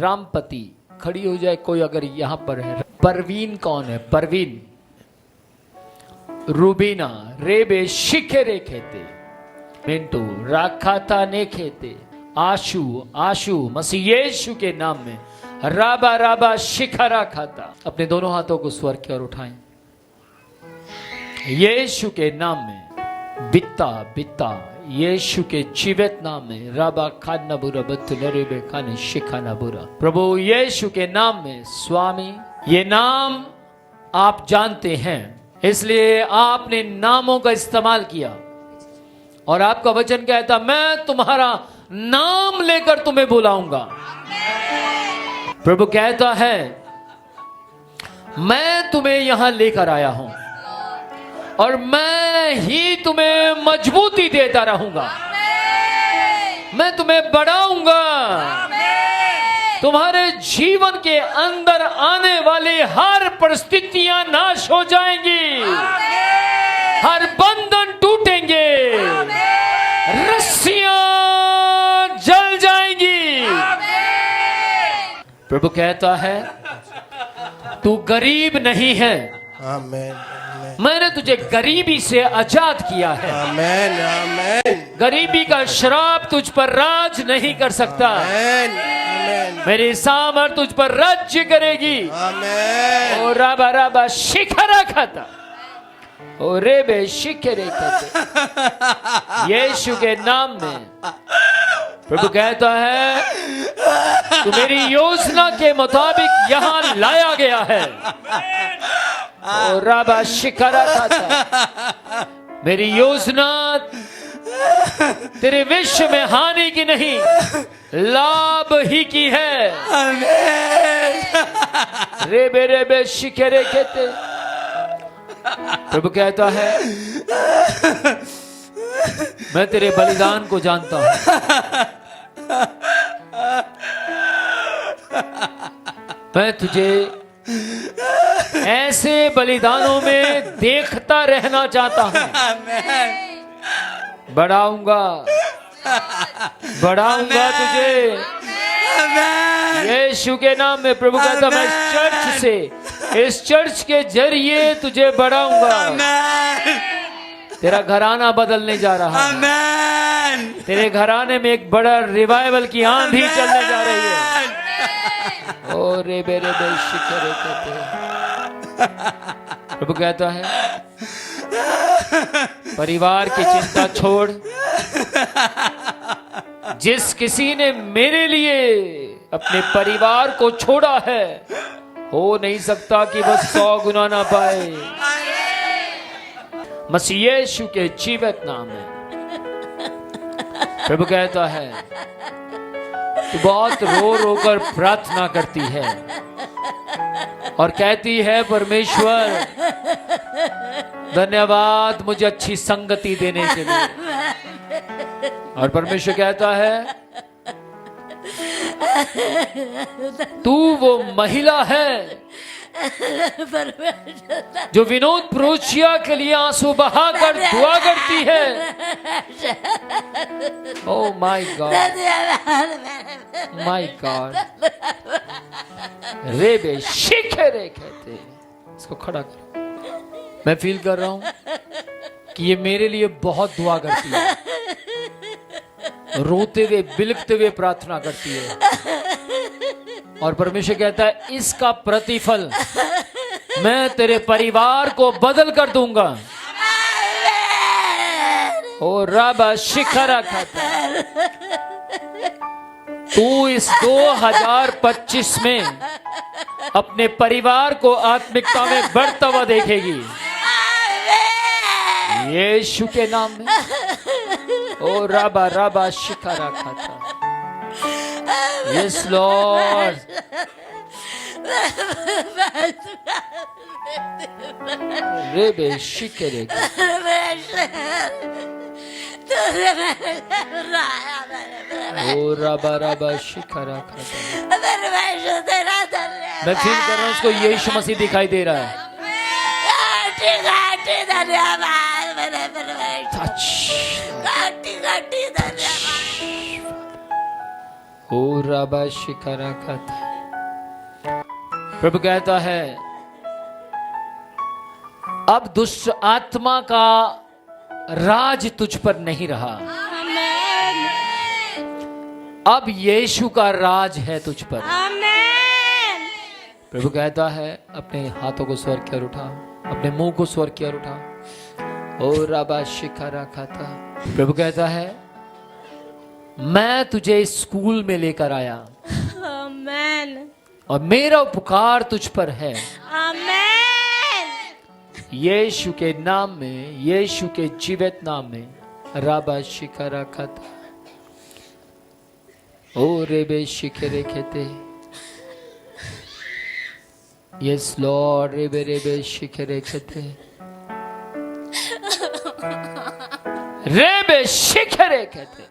रामपति खड़ी हो जाए कोई अगर यहां पर है। परवीन कौन है? परवीन। रूबीना रेबे शिखे रे खेते मिंटू राखाता ने खेते आशु आशु मसीह यीशु के नाम में राबा राबा शिखरा खाता। अपने दोनों हाथों को स्वर की ओर उठाएं। यीशु के नाम में बित्ता बित्ता यीशु के जीवित नाम में राबा खाना बुरा बत्तुलरेबे खाने शिखाना बुरा। प्रभु यीशु के नाम में स्वामी, ये नाम आप जानते हैं, इसलिए आपने नामों का इस्तेमाल किया और आपका वचन कहता मैं तुम्हारा नाम लेकर तुम्हें बुलाऊंगा। प्रभु कहता है मैं तुम्हें यहां लेकर आया हूं और मैं ही तुम्हें मजबूती देता रहूंगा। मैं तुम्हें बढ़ाऊंगा। तुम्हारे जीवन के अंदर आने वाली हर परिस्थितियां नाश हो जाएंगी। हर बंधन टूटेंगे। रस्सियां जल जाएंगी। प्रभु कहता है तू गरीब नहीं है। आमेन। मैंने तुझे गरीबी से आजाद किया है। आमेन आमेन। गरीबी का श्राप तुझ पर राज नहीं कर सकता। आमेन आमेन। मेरी सामर्थ तुझ पर राज्य करेगी। आमेन। और राबा राबा शिखरा खाता और रेबे शिखरे खाते यीशु के नाम में। प्रभु कहता है तू मेरी योजना के मुताबिक यहां लाया गया है। और राबा शिखरा खाता मेरी योजना तेरे विश्व में हानि की नहीं लाभ ही की है। रेबे रेबे शिखरे कहते। प्रभु कहता है मैं तेरे बलिदान को जानता हूं। मैं तुझे ऐसे बलिदानों में देखता रहना चाहता हूं। बढ़ाऊंगा बढ़ाऊंगा तुझे यीशु के नाम में। प्रभु कहता मैं इस चर्च के जरिए तुझे बढ़ाऊंगा। तेरा घराना बदलने जा रहा है। तेरे घराने में एक बड़ा रिवाइवल की आंधी चलने जा रही है। और रेबे रेबे शिखरे कहते। प्रभु कहता है परिवार की चिंता छोड़। जिस किसी ने मेरे लिए अपने परिवार को छोड़ा है हो नहीं सकता कि वह 100 गुना ना पाए। मसीह यीशु के जीवित नाम में। प्रभु कहता है तू बहुत रो रो कर प्रार्थना करती है और कहती है परमेश्वर धन्यवाद मुझे अच्छी संगति देने के लिए। और परमेश्वर कहता है तू वो महिला है जो विनोद प्रोचिया के लिए आंसू बहाकर दुआ करती है। Oh my god my god. रेबे शिखे रे कहते। इसको खड़ा करो। मैं फील कर रहा हूं कि ये मेरे लिए बहुत दुआ करती है। रोते हुए बिलखते हुए प्रार्थना करती है। और परमेश्वर कहता है इसका प्रतिफल मैं तेरे परिवार को बदल कर दूंगा। और राबा शिखरा खाता तू इस 2025 में अपने परिवार को आत्मिकता में बढ़ता हुआ देखेगी यीशु के नाम में। ओ राबा राबा शिखरा खाता। Yes Lord. रेबे शिखरे ओ राबा राबा शिखरा खाता। मैं फील कर रहा हूँ उसको यीशु मसीह दिखाई दे रहा है। ओ राबा शिकारा खाता। प्रभु कहता है अब दुष्ट आत्मा का राज तुझ पर नहीं रहा, अब यीशु का राज है तुझ पर। प्रभु कहता है अपने हाथों को स्वर्ग की ओर उठा, अपने मुंह को स्वर्ग की ओर उठा। ओ राबा शिकारा खाता। प्रभु कहता है मैं तुझे स्कूल में लेकर आया, आमेन, और मेरा उपकार तुझ पर है। आमेन, यीशु के नाम में, यीशु के जीवित नाम में। राबा शिकारा खाता। ओ रेबे शिखरे खेते। यस लॉर्ड, रेबे रेबे शिखरे खेते, रेबे शिखरे खेते।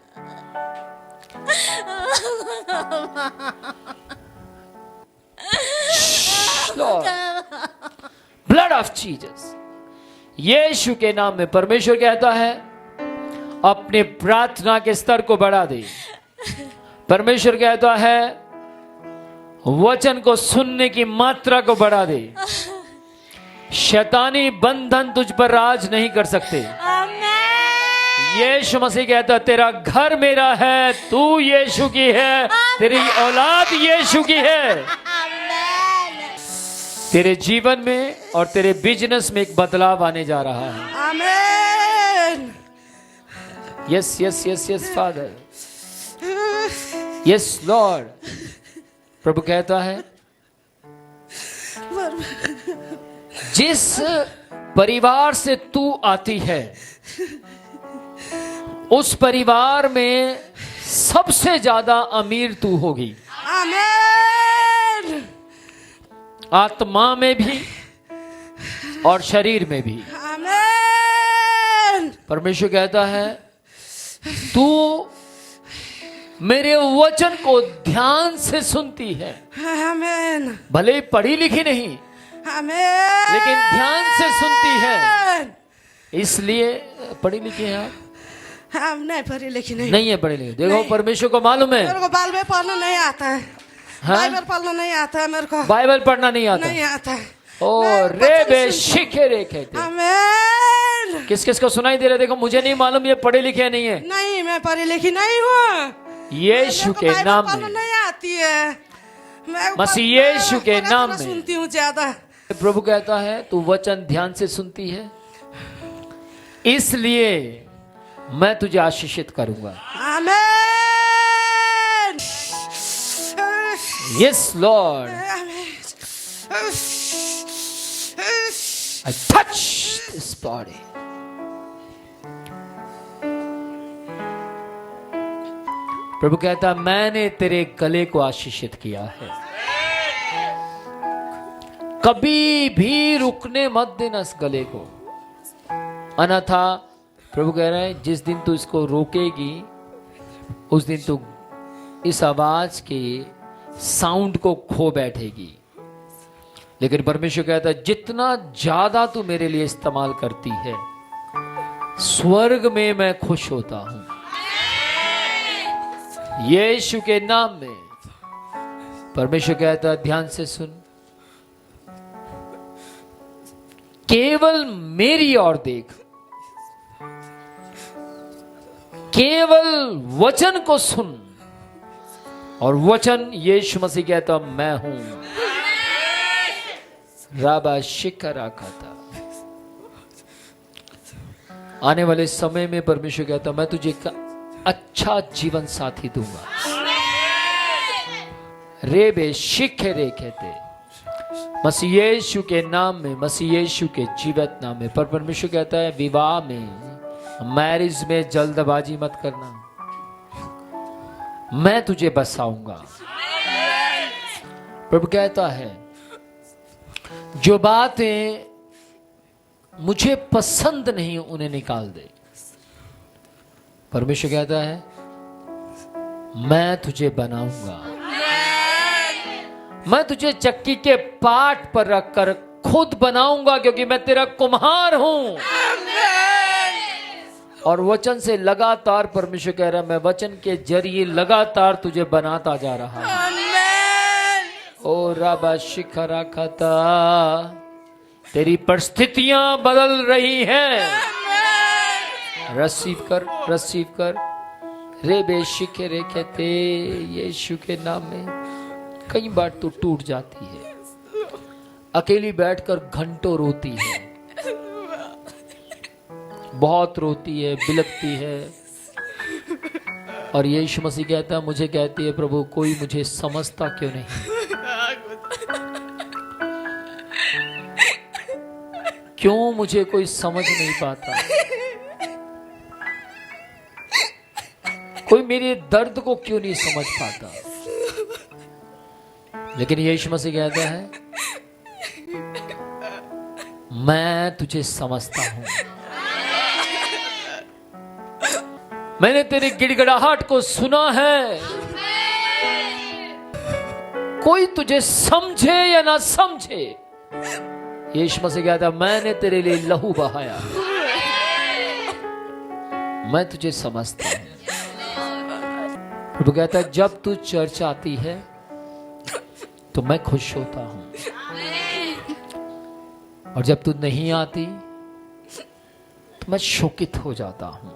Lord, blood of Jesus. यीशु के नाम में परमेश्वर कहता है अपने प्रार्थना के स्तर को बढ़ा दे। परमेश्वर कहता है वचन को सुनने की मात्रा को बढ़ा दे। शैतानी बंधन तुझ पर राज नहीं कर सकते। यीशु मसीह कहता तेरा घर मेरा है, तू यीशु की है, तेरी औलाद यीशु की है। तेरे जीवन में और तेरे बिजनेस में एक बदलाव आने जा रहा है। Amen. Yes yes yes yes father, yes lord. प्रभु कहता है जिस परिवार से तू आती है उस परिवार में सबसे ज्यादा अमीर तू होगी। आमेन। आत्मा में भी और शरीर में भी। आमेन। परमेश्वर कहता है तू मेरे वचन को ध्यान से सुनती है। आमेन। भले ही पढ़ी लिखी नहीं, आमेन, लेकिन ध्यान से सुनती है। इसलिए पढ़ी लिखी है आप? हम नहीं पढ़ी लिखी नहीं है पढ़ी लिखी। देखो नहीं। परमेश्वर को मालूम है मेरे को बाइबल पढ़ना नहीं आता है। हाँ? बाइबल पढ़ना नहीं आता है मेरे को। बाइबल पढ़ना नहीं आता। नहीं आता है। ओ मैं रे वचन बे सुन- शिखे रे कहते। आमेन। किस किस को सुनाई दे रहा है? देखो मुझे नहीं मालूम ये पढ़े लिखे नहीं है। नहीं, मैं पढ़ी लिखी नहीं हूँ। यीशु मेरे को के बाइबल नाम पढ़ना में, नहीं आती है। मैं मसीह यीशु के थोड़ा नाम थोड़ा में सुनती हूँ ज्यादा। प्रभु कहता है तू वचन ध्यान से सुनती है, इसलिए मैं तुझे आशीषित करूंगा। Amen. Yes lord, I touch this body. प्रभु कहता मैंने तेरे गले को आशीषित किया है, कभी भी रुकने मत देना इस गले को, अन्यथा प्रभु कह रहे हैं जिस दिन तू इसको रोकेगी उस दिन तू इस आवाज के साउंड को खो बैठेगी। लेकिन परमेश्वर कहता है जितना ज्यादा तू मेरे लिए इस्तेमाल करती है स्वर्ग में मैं खुश होता हूं। यीशु के नाम में परमेश्वर कहता है ध्यान से सुन, केवल मेरी ओर देख, केवल वचन को सुन, और वचन यीशु मसीह कहता मैं हूं। राबा शिकरा खाता। आने वाले समय में परमेश्वर कहता मैं तुझे एक अच्छा जीवन साथी दूंगा। रेबे शिखे रे कहते मसीह यीशु के नाम में, मसीह यीशु के जीवित नाम में। पर परमेश्वर कहता है विवाह में, मैरिज में जल्दबाजी मत करना, मैं तुझे बसाऊंगा। प्रभु कहता है जो बातें मुझे पसंद नहीं उन्हें निकाल दे। परमेश्वर कहता है मैं तुझे बनाऊंगा, मैं तुझे चक्की के पाट पर रखकर खुद बनाऊंगा, क्योंकि मैं तेरा कुम्हार हूं। और वचन से लगातार परमेश्वर कह रहा है मैं वचन के जरिए लगातार तुझे बनाता जा रहा हूं। आमेन। ओ राबा शिखरा खाता, तेरी परिस्थितियां बदल रही हैं। रिसीव कर रे बेशिखे रे कहते यीशु के नाम में। कई बार तो टूट जाती है, अकेली बैठकर घंटों रोती है, बहुत रोती है, बिलखती है। और यीशु मसीह कहता है, मुझे कहती है प्रभु कोई मुझे समझता क्यों नहीं, क्यों मुझे कोई समझ नहीं पाता, कोई मेरे दर्द को क्यों नहीं समझ पाता। लेकिन यीशु मसीह कहता है मैं तुझे समझता हूं, मैंने तेरी गिड़गिड़ाहट को सुना है। कोई तुझे समझे या ना समझे, यीशु मसीह कहता है मैंने तेरे लिए लहू बहाया, मैं तुझे समझता हूं। प्रभु कहता है जब तू चर्च आती है तो मैं खुश होता हूं, और जब तू नहीं आती तो मैं शोकित हो जाता हूं।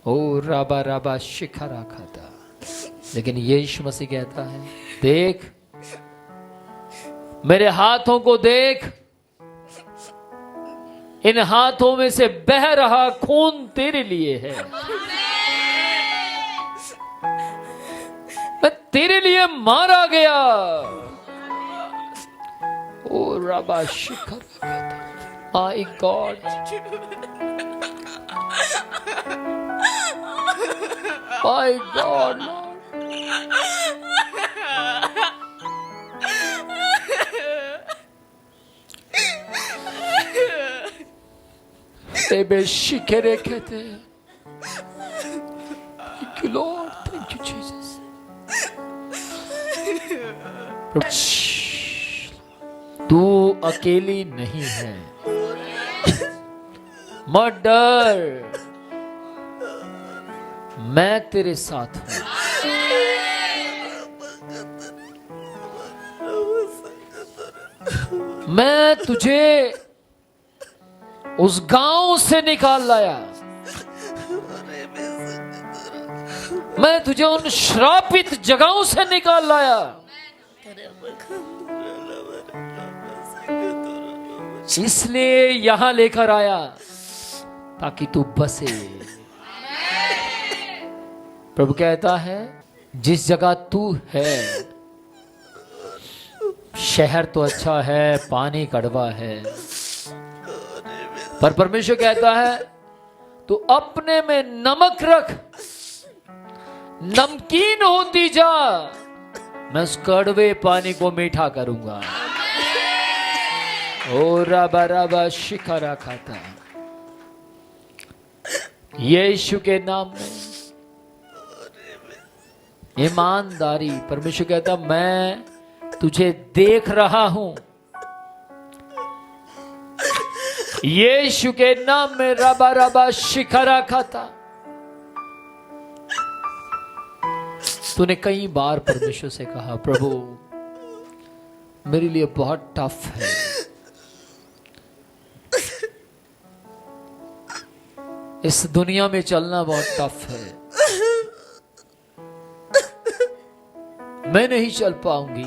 ओ राबा राबा शिखरा खाता। लेकिन यीशु मसीह कहता है देख मेरे हाथों को देख, इन हाथों में से बह रहा खून तेरे लिए है, मैं तेरे लिए मारा गया। ओ राबा शिखरा खाता। My God, My God, Baby, shikere कहते हैं। Thank you, Lord. Thank you, Jesus. तू अकेली नहीं है, मत डर, मैं तेरे साथ हूं। मैं तुझे उस गांव से निकाल लाया, मैं तुझे उन श्रापित जगहों से निकाल लाया, इसलिए यहां लेकर आया ताकि तू बसे। प्रभु कहता है जिस जगह तू है, शहर तो अच्छा है, पानी कड़वा है, पर परमेश्वर कहता है तू अपने में नमक रख, नमकीन होती जा, मैं उस कड़वे पानी को मीठा करूंगा। ओ राबा राबा शिखरा खाता। यीशु के नाम में ईमानदारी, परमेश्वर कहता मैं तुझे देख रहा हूं। यीशु के नाम में रबा रबा शिखरा खाता। तूने कई बार परमेश्वर से कहा प्रभु मेरे लिए बहुत टफ है, इस दुनिया में चलना बहुत टफ है, मैं नहीं चल पाऊंगी।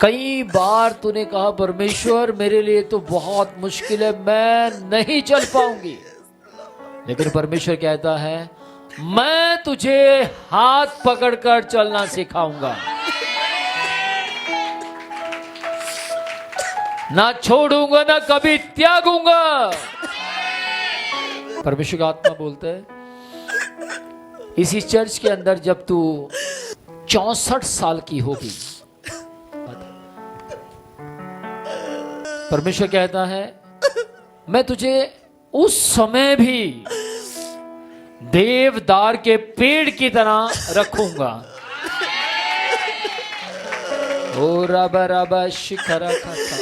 कई बार तूने कहा परमेश्वर मेरे लिए तो बहुत मुश्किल है, मैं नहीं चल पाऊंगी। लेकिन परमेश्वर कहता है मैं तुझे हाथ पकड़कर चलना सिखाऊंगा, ना छोड़ूंगा ना कभी त्यागूंगा। परमेश्वर का आत्मा बोलता है इसी चर्च के अंदर जब तू 64 साल की होगी, परमेश्वर कहता है मैं तुझे उस समय भी देवदार के पेड़ की तरह रखूंगा। ओ राबा राबा शिखरा खाता।